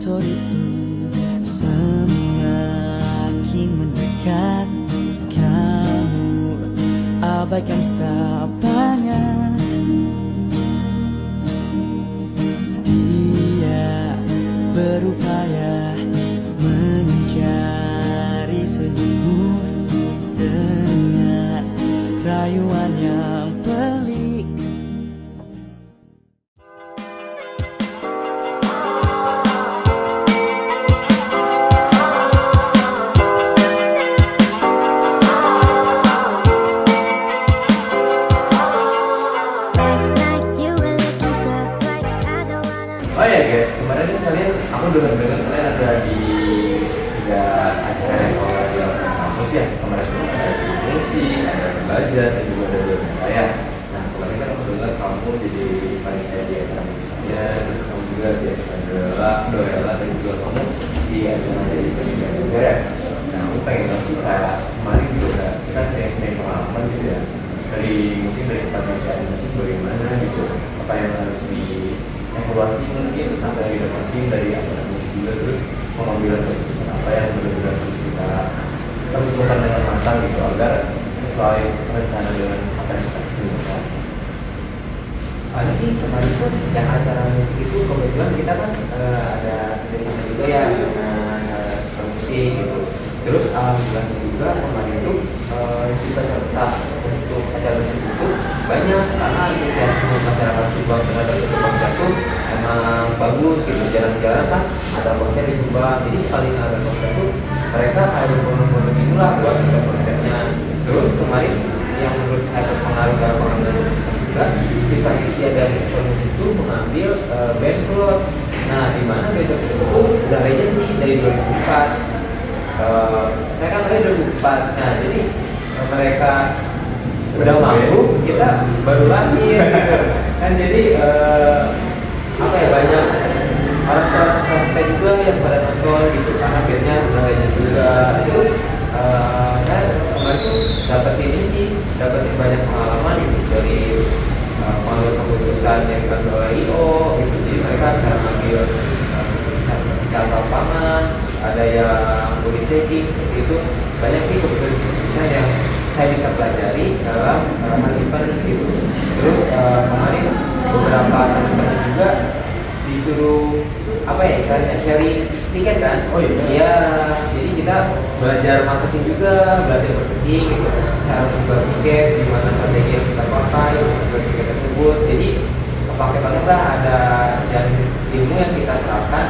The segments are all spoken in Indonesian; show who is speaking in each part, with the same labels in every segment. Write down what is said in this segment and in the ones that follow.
Speaker 1: motor itu semakin mendekat. Kamu abaikan sapanya. Dia berupaya mencari senyummu dengan rayuan yang pelik.
Speaker 2: Oh ya guys, kemarin kan kalian, aku dengar kalian ada di tiga acara yang kampus ya. Kemarin tuh ada musik, ada belajar, dan juga ada saya. Nah kemarin kan aku dengar kamu jadi panitia di acara musiknya, terus kamu juga di acara Dorella, dan juga kamu di acara jadi panitia negara. Nah aku pengen tahu sih kayak kemarin juga kita sering pengalaman gitu ya, dari mungkin dari panitia musik bagaimana gitu, apa yang harus di evaluasi mungkin sampai didapetin dari acara musik juga, terus pengambilan keputusan apa yang benar-benar harus kita tentukan dengan matang gitu agar sesuai rencana dengan apa yang kita inginkan. Ada sih kemarin tuh yang acara musik itu kebetulan kita kan ada kerjasama juga ya dengan musik gitu. Terus alhamdulillahnya juga kemarin itu kita serta untuk acara musik itu banyak karena antusiasme masyarakat Subang terhadap bangsa itu emang bagus gitu. Jarang-jarang kan ada konser di Subang, jadi sekali ada konser itu mereka harus benar-benar itulah buat ada konsernya. Terus kemarin yang menurut saya berpengaruh dalam pengambilan keputusan juga, si panitia dari musik itu mengambil band float. Nah di mana band float itu udah legend sih dari 2004. Saya kan dari 2004. Nah jadi mereka udah mampu, kita baru lahir gitu kan. Jadi apa ya, banyak orang-orang kita juga yang pada nonton gitu karena bandnya udah legend juga. Terus saya kemarin tuh dapetin ini sih, dapetin banyak pengalaman gitu dari pengambil keputusan yang diambil oleh IO gitu. Jadi mereka cara mengambil keputusan lapangan, ada yang body checking seperti itu. Banyak sih keputusan yang saya bisa pelajari dalam hal event gitu. Terus kemarin beberapa teman-teman juga disuruh apa ya, istilahnya sharing tiket kan. Oh iya, jadi kita belajar marketing juga, belajar marketing gitu, cara membuat tiket, gimana strategi yang kita pakai untuk membuat tiket tersebut. Jadi pakai banget lah, ada dan ilmu yang kita terapkan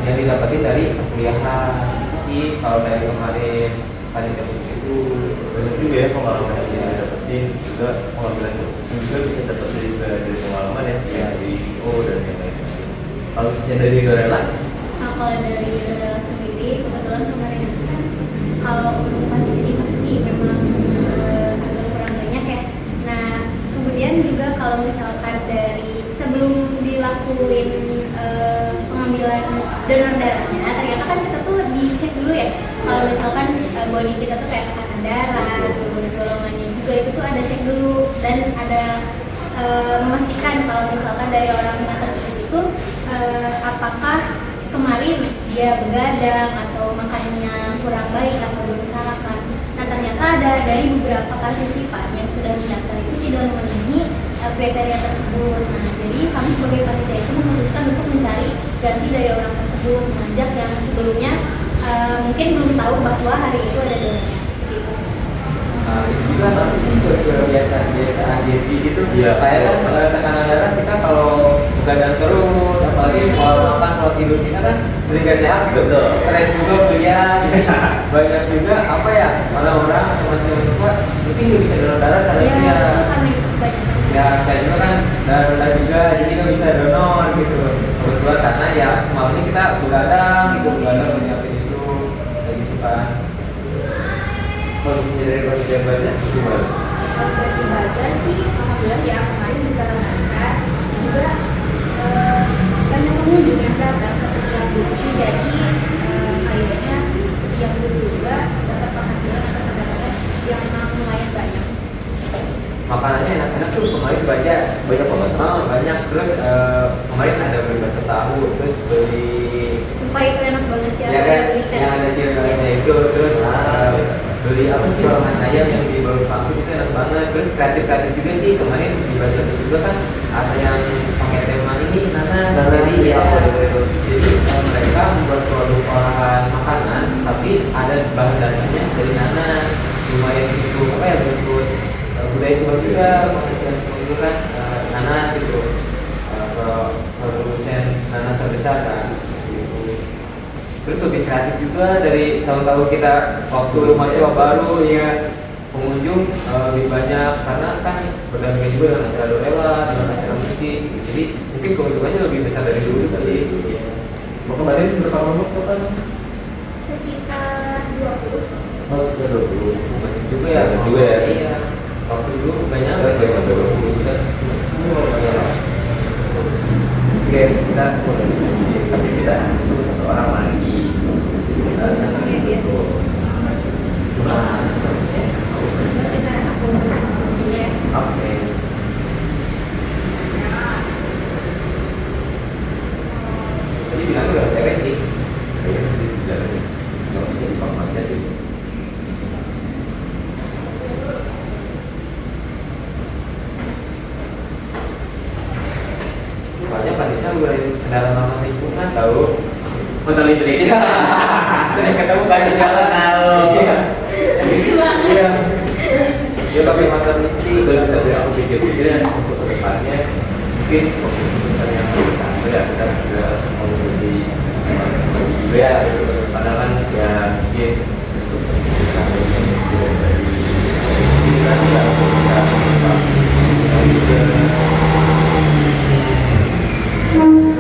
Speaker 2: yang didapatin dari perkuliahan sih. Kalau dari kemarin panitia itu banyak juga ya pengalaman yang kita dapetin, juga pengambilan keputusan juga bisa dapetin dari pengalaman ya di IO dan yang lain. Kalau yang dari Dorella?
Speaker 3: Nah, kalau dari Dorella sendiri, kebetulan kemarin itu kan kalau untuk partisipasi memang agak kurang banyak ya. Nah, kemudian juga kalau misalkan dari sebelum dilakuin pengambilan donor darahnya, ternyata kan kita tuh dicek dulu ya. Kalau misalkan body kita tuh kayak tekanan darah, terus golongannya juga itu tuh ada cek dulu, dan ada memastikan kalau misalkan dari orang yang tersebut itu apakah kemarin dia begadang atau makannya kurang baik atau diusahakan. Nah ternyata ada dari beberapa partisipan yang sudah mendaftar itu tidak memenuhi kriteria tersebut. Nah jadi kami sebagai panitia itu memutuskan untuk mencari ganti dari orang tersebut, mengajak yang sebelumnya mungkin belum tahu bahwa hari itu ada donasi. Seperti itu sih.
Speaker 2: Itu juga nanti sih kebiasaan Genzi gitu. Kayak kan tekanan darah kita kalau begadang terus, apalagi kalau makan, kalau tidur kita kan sering gak sehat gitu. Stres juga kuliah, jadi banyak juga apa ya, orang-orang masih tua mungkin nggak bisa donor darah karena
Speaker 3: Ya,
Speaker 2: dia
Speaker 3: itu karena itu banyak.
Speaker 2: ya saya juga kan darah juga, jadi nggak bisa donor gitu. Kebetulan karena ya semalamnya kita begadang gitu, begadang menyiapin itu kayak gitu kan. Kondisi dari pasien banyak gimana?
Speaker 3: Kalau bagi bazar sih, alhamdulillah ya kemarin juga lancar. Juga banyak pengunjung yang datang ke setiap boothnya, jadi kayaknya setiap booth juga dapat penghasilan atau pendapatan yang lumayan banyak.
Speaker 2: Makanannya enak-enak tuh, kemarin banyak banget, banyak. Terus kemarin ada beli bakso tahu, terus beli beli apa sih olahan ayam yang di bawah vaksin itu enak banget. Terus kreatif juga sih, kemarin di budget juga kan ada yang pakai tema ini nanas. Jadi ya, jadi mereka membuat produk olahan makanan tapi ada bahan dasarnya dari nanas. Lumayan itu apa ya, bentuk budaya Sumba juga, penghasilan Sumba itu kan nanas gitu, produsen nanas terbesar kan gitu. Terus lebih kreatif juga dari tahun-tahun kita waktu mahasiswa baru ya, pengunjung lebih banyak karena kan berdampingan juga dengan acara dorela, dengan acara musik gitu. Jadi mungkin keuntungannya lebih besar dari dulu sih. Mau kemarin berapa kelompok tuh kan?
Speaker 3: Sekitar 20.
Speaker 2: Oh, sudah 20. Banyak juga ya. Banyak juga ya. Iya. Waktu dulu banyak 20 kita semua banyak. Oke, kita tapi kita butuh satu orang lagi. Oke. Tadi bilang udah beres sih. Beres sih jalan. Kalau sih papa aja tuh. Soalnya Pak Nisa udah kendaraan ramah lingkungan tahu. Motor listrik. Sering ketemu tadi jalan tahu. Iya. Dia pakai motor listrik. Terus tadi aku pikir-pikir untuk kedepannya mungkin misalnya yang kita ya kita juga mau beli juga ya. Padahal kan ya mungkin untuk kita ini juga bisa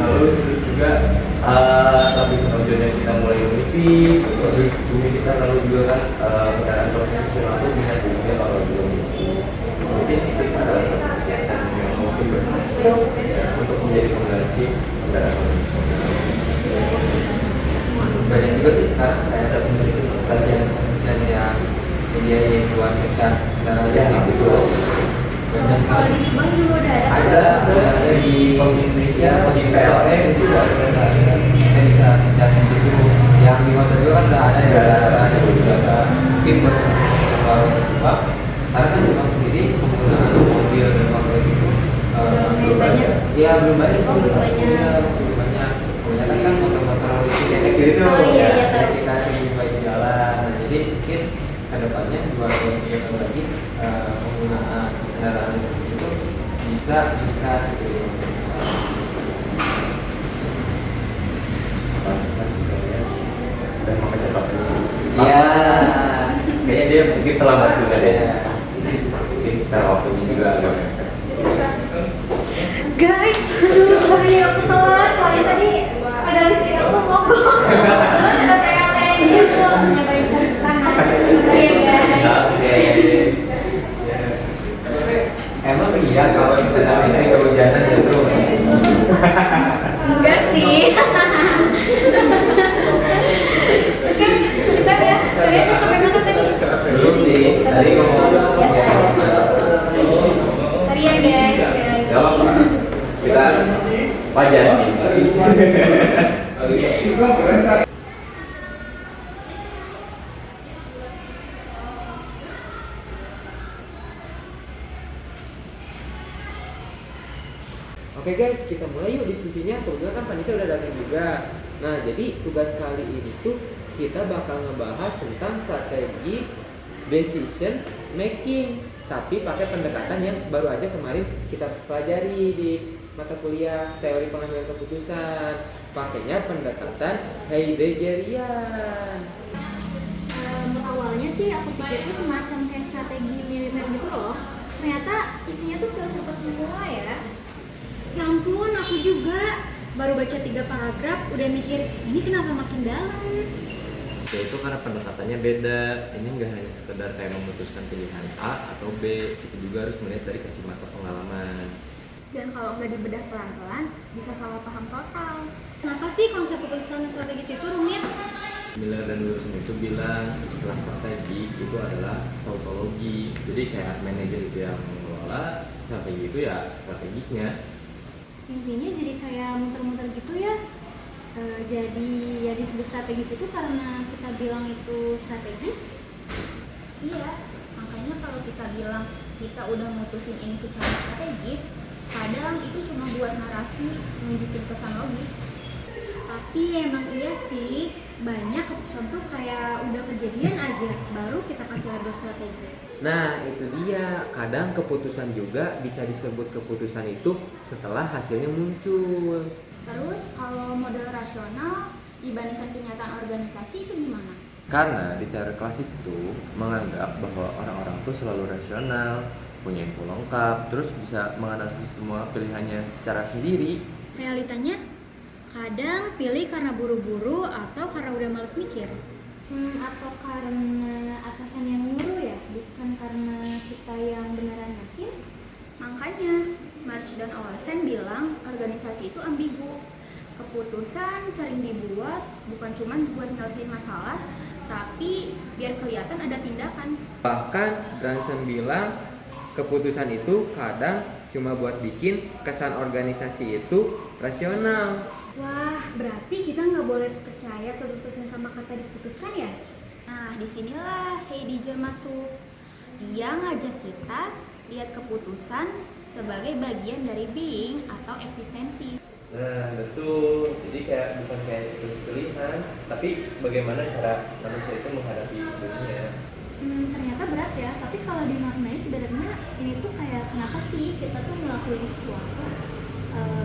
Speaker 2: lalu terus juga tapi selanjutnya kita mulai menipis bumi kita lalu juga kan kendaraan profesional itu bisa juga kalau belum mungkin itu adalah satu kegiatan yang mungkin berhasil ya, untuk menjadi pengganti kendaraan konvensional. Banyak juga sih sekarang kayak saya sendiri itu stasiun yang media buat ngecat kendaraan listrik itu.
Speaker 3: Kalau di Subang juga udah ada
Speaker 2: di Indonesia, di PLC itu juga ada. Saya bisa menjelaskan itu. Yang di hotel juga kan udah ada ya, ada juga mungkin baru tercoba. Karena kan Subang sendiri penggunaan mobil dan motor itu belum banyak. Iya belum banyak. Belum banyak. Kebanyakan kan motor-motor yang kecil itu ya kita sering bagi jalan. Jadi mungkin kedepannya dua tahun lagi penggunaan kendaraan listrik itu bisa meningkat gitu. Dan makanya pakai. Iya, kayaknya dia mungkin terlambat juga ya. Mungkin secara waktunya juga agak mepet.
Speaker 3: Guys, aduh sorry aku telat, soalnya tadi sepeda listrik aku mogok. Ada kayak gitu, nyobain ke sana. Sorry ya guys.
Speaker 2: Oke. Emang iya kalau kita listrik kehujanan justru.
Speaker 3: Enggak sih. Kan kita lihat, kalian udah sampai mana tadi?
Speaker 2: Belum sih, tadi ngomong
Speaker 3: Biasa ya. Sorry ya guys.
Speaker 2: Gak apa-apa. Kita wajar nih. Oke guys, kita mulai yuk diskusinya. Kebetulan kan Panisa udah datang juga. Nah, jadi tugas kali ini tuh kita bakal ngebahas tentang strategi decision making, tapi pakai pendekatan yang baru aja kemarin kita pelajari di mata kuliah teori pengambilan keputusan. Pakainya pendekatan Heideggerian.
Speaker 3: Awalnya sih aku pikir itu semacam kayak strategi militer gitu loh. Ternyata isinya tuh filsafat semua ya. Ya ampun, aku juga baru baca 3 paragraf udah mikir ini kenapa makin dalam.
Speaker 2: Ya itu karena pendekatannya beda. Ini nggak hanya sekedar kayak memutuskan pilihan A atau B, itu juga harus melihat dari kacamata pengalaman.
Speaker 3: Dan kalau nggak dibedah pelan-pelan bisa salah paham total. Kenapa sih konsep keputusan strategis itu rumit?
Speaker 2: Miller dan Wilson itu bilang istilah strategi itu adalah tautologi. Jadi kayak manajer itu yang mengelola, strategi itu ya strategisnya.
Speaker 3: Intinya jadi kayak muter-muter gitu ya. Jadi ya disebut strategis itu karena kita bilang itu strategis.
Speaker 4: Iya, makanya kalau kita bilang kita udah mutusin ini secara strategis, kadang itu cuma buat narasi, nunjukin kesan logis. Tapi emang iya sih, banyak keputusan tuh kayak udah kejadian aja, baru kita kasih label strategis.
Speaker 2: Nah, itu dia. Kadang keputusan juga bisa disebut keputusan itu setelah hasilnya muncul.
Speaker 4: Terus kalau model rasional dibandingkan kenyataan organisasi itu gimana?
Speaker 2: Karena di teori klasik itu menganggap bahwa orang-orang itu selalu rasional, punya info lengkap, terus bisa menganalisis semua pilihannya secara sendiri.
Speaker 4: Realitanya, kadang pilih karena buru-buru atau karena udah males mikir. Atau karena atasan yang nyuruh ya, bukan karena kita yang beneran yakin. Makanya, March dan Olsen bilang organisasi itu ambigu. Keputusan sering dibuat bukan cuma buat nyelesain masalah, tapi biar kelihatan ada tindakan.
Speaker 2: Bahkan Branson bilang keputusan itu kadang cuma buat bikin kesan organisasi itu rasional.
Speaker 4: Wah, berarti kita nggak boleh percaya 100% sama kata diputuskan ya? Nah, disinilah Heidegger masuk. Dia ngajak kita lihat keputusan sebagai bagian dari being atau eksistensi.
Speaker 2: Nah, betul. Jadi bukan kayak siklus pilihan, tapi bagaimana cara manusia itu menghadapi dunia.
Speaker 4: Ternyata berat ya, tapi kalau dimaknai sebenarnya ini tuh kayak kenapa sih kita tuh ngelakuin sesuatu,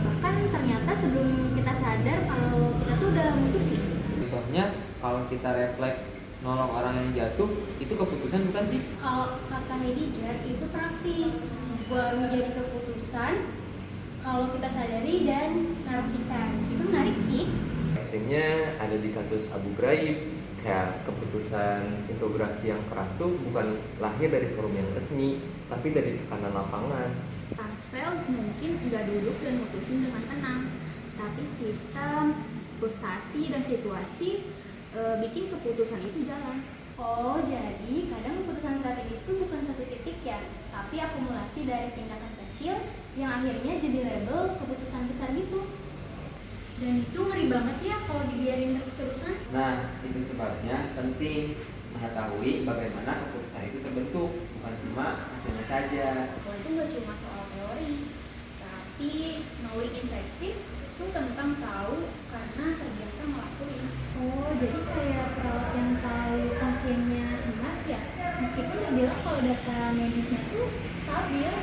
Speaker 4: bahkan ternyata sebelum kita sadar kalau kita tuh udah mutusin.
Speaker 2: Contohnya, kalau kita refleks nolong orang yang jatuh, itu keputusan bukan sih?
Speaker 4: Kalau kata Heidegger itu praktik, baru jadi keputusan kalau kita sadari dan narasikan. Itu menarik sih.
Speaker 2: Ekstrimnya ada di kasus Abu Ghraib. Kayak keputusan integrasi yang keras tuh bukan lahir dari forum yang resmi, tapi dari tekanan lapangan.
Speaker 4: Rumsfeld mungkin nggak duduk dan mutusin dengan tenang, tapi sistem, frustasi, dan situasi bikin keputusan itu jalan. Oh, jadi kadang keputusan strategis itu bukan satu titik ya, tapi akumulasi dari tindakan kecil yang akhirnya jadi label keputusan besar gitu. Dan itu ngeri banget ya kalau dibiarin terus-terusan.
Speaker 2: Nah, itu sebabnya penting mengetahui bagaimana keputusan itu terbentuk, bukan cuma hasilnya saja.
Speaker 4: Oh, itu nggak cuma soal teori, tapi knowing in practice itu tentang tahu karena terbiasa ngelakuin. Oh, jadi kayak perawat yang tahu pasiennya cemas ya, meskipun terbilang kalau data medisnya tuh stabil.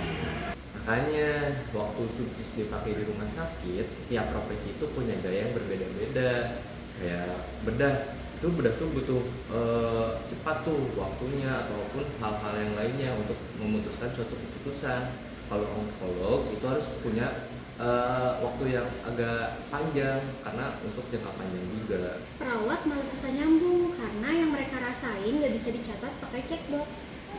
Speaker 2: Makanya waktu subsis dipakai di rumah sakit, tiap profesi itu punya gaya yang berbeda-beda. Kayak bedah tuh butuh cepat tuh waktunya ataupun hal-hal yang lainnya untuk memutuskan suatu keputusan. Kalau onkolog itu harus punya waktu yang agak panjang karena untuk jangka panjang juga.
Speaker 4: Perawat malah susah nyambung karena yang mereka rasain nggak bisa dicatat pakai checkbox.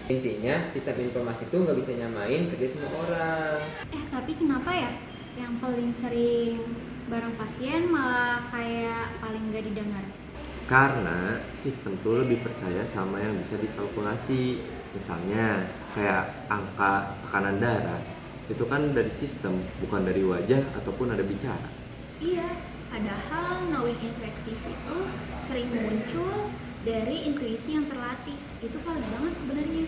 Speaker 2: Intinya sistem informasi itu nggak bisa nyamain kerja semua orang.
Speaker 4: Tapi kenapa ya yang paling sering bareng pasien malah kayak paling nggak didengar?
Speaker 2: Karena sistem tuh lebih percaya sama yang bisa dikalkulasi. Misalnya kayak angka tekanan darah, itu kan dari sistem, bukan dari wajah ataupun ada bicara.
Speaker 4: Iya, padahal knowing in practice itu sering muncul dari intuisi yang terlatih. Itu valid banget sebenarnya.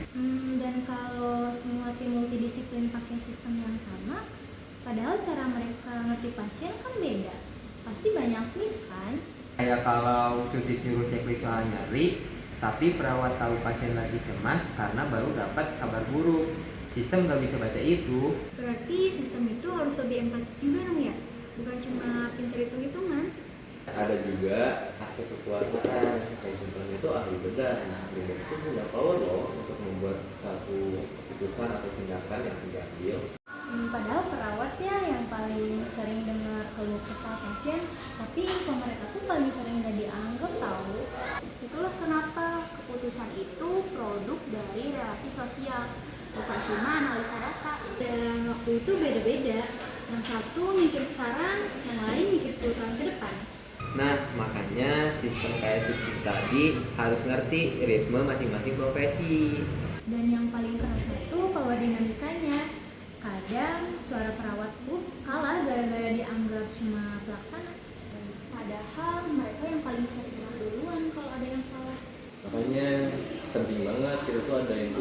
Speaker 4: Dan kalau semua tim multidisiplin pakai sistem yang sama, padahal cara mereka ngerti pasien kan beda, pasti banyak miss kan?
Speaker 2: Kayak kalau subsis nyuruh checklist soal nyeri, tapi perawat tahu pasien lagi cemas karena baru dapat kabar buruk. Sistem nggak bisa baca itu.
Speaker 4: Berarti sistem itu harus lebih empatik juga dong ya? Bukan cuma pintar hitung-hitungan.
Speaker 2: Ada juga aspek kekuasaan, kayak contohnya itu ahli bedah. Nah, ahli bedah itu punya power loh untuk membuat satu keputusan atau tindakan yang diambil.
Speaker 4: Padahal perawat ya yang paling sering dengar keluh kesah pasien, tapi info mereka tuh paling sering nggak dianggap tahu. Itulah kenapa keputusan itu produk dari relasi sosial, bukan cuma analisa data. Dan waktu itu beda-beda. Yang satu mikir sekarang, yang lain mikir 10 tahun ke depan.
Speaker 2: Nah, makanya sistem kayak subsis tadi harus ngerti ritme masing-masing profesi.
Speaker 4: Dan yang paling kerasa itu power dinamikanya. Kadang suara perawat tuh kalah gara-gara dianggap cuma pelaksana. Padahal mereka yang paling sering duluan kalau ada yang salah.
Speaker 2: Makanya penting banget kita tuh ada yang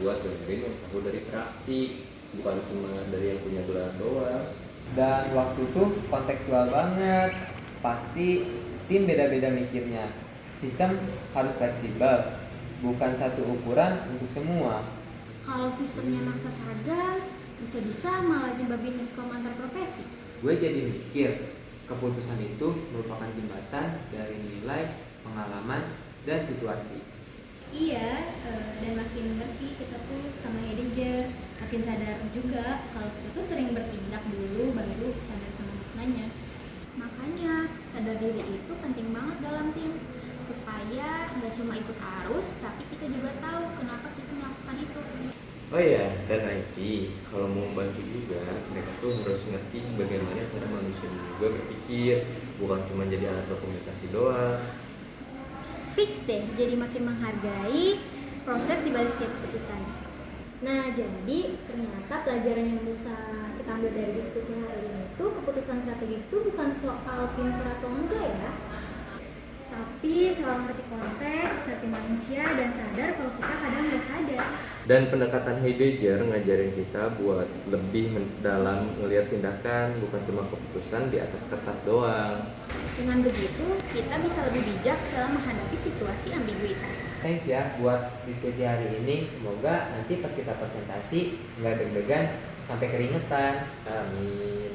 Speaker 2: buat dengerin yang tahu dari praktik, bukan cuma dari yang punya gelar doang.
Speaker 5: Dan waktu itu kontekstual banget. Pasti tim beda-beda mikirnya. Sistem harus fleksibel, bukan satu ukuran untuk semua.
Speaker 4: Kalau sistemnya maksa seragam, bisa-bisa malah nyebabin miskom antar profesi.
Speaker 5: Gue jadi mikir, keputusan itu merupakan jembatan dari nilai, pengalaman, dan situasi.
Speaker 3: Iya, dan makin ngerti kita tuh sama Heidegger, makin sadar juga kalau kita tuh sering bertindak dulu baru sadar sama maknanya.
Speaker 4: Makanya, sadar diri itu penting banget dalam tim. Supaya nggak cuma ikut arus, tapi kita juga tahu kenapa kita melakukan itu.
Speaker 2: Oh iya, dan IT kalau mau membantu juga mereka tuh harus ngerti bagaimana cara manusia juga berpikir, bukan cuma jadi alat dokumentasi doang.
Speaker 3: Fix deh, jadi makin menghargai proses di balik setiap keputusan. Nah, jadi ternyata pelajaran yang bisa kita ambil dari diskusi hari ini itu keputusan strategis itu bukan soal pintar atau enggak ya, tapi soal ngerti konteks, ngerti manusia, dan sadar kalau kita kadang nggak sadar.
Speaker 2: Dan pendekatan Heidegger ngajarin kita buat lebih dalam ngelihat tindakan, bukan cuma keputusan di atas kertas doang.
Speaker 3: Dengan begitu, kita bisa lebih bijak dalam menghadapi situasi ambiguitas.
Speaker 5: Thanks ya buat diskusi hari ini. Semoga nanti pas kita presentasi nggak deg-degan sampai keringetan. Amin.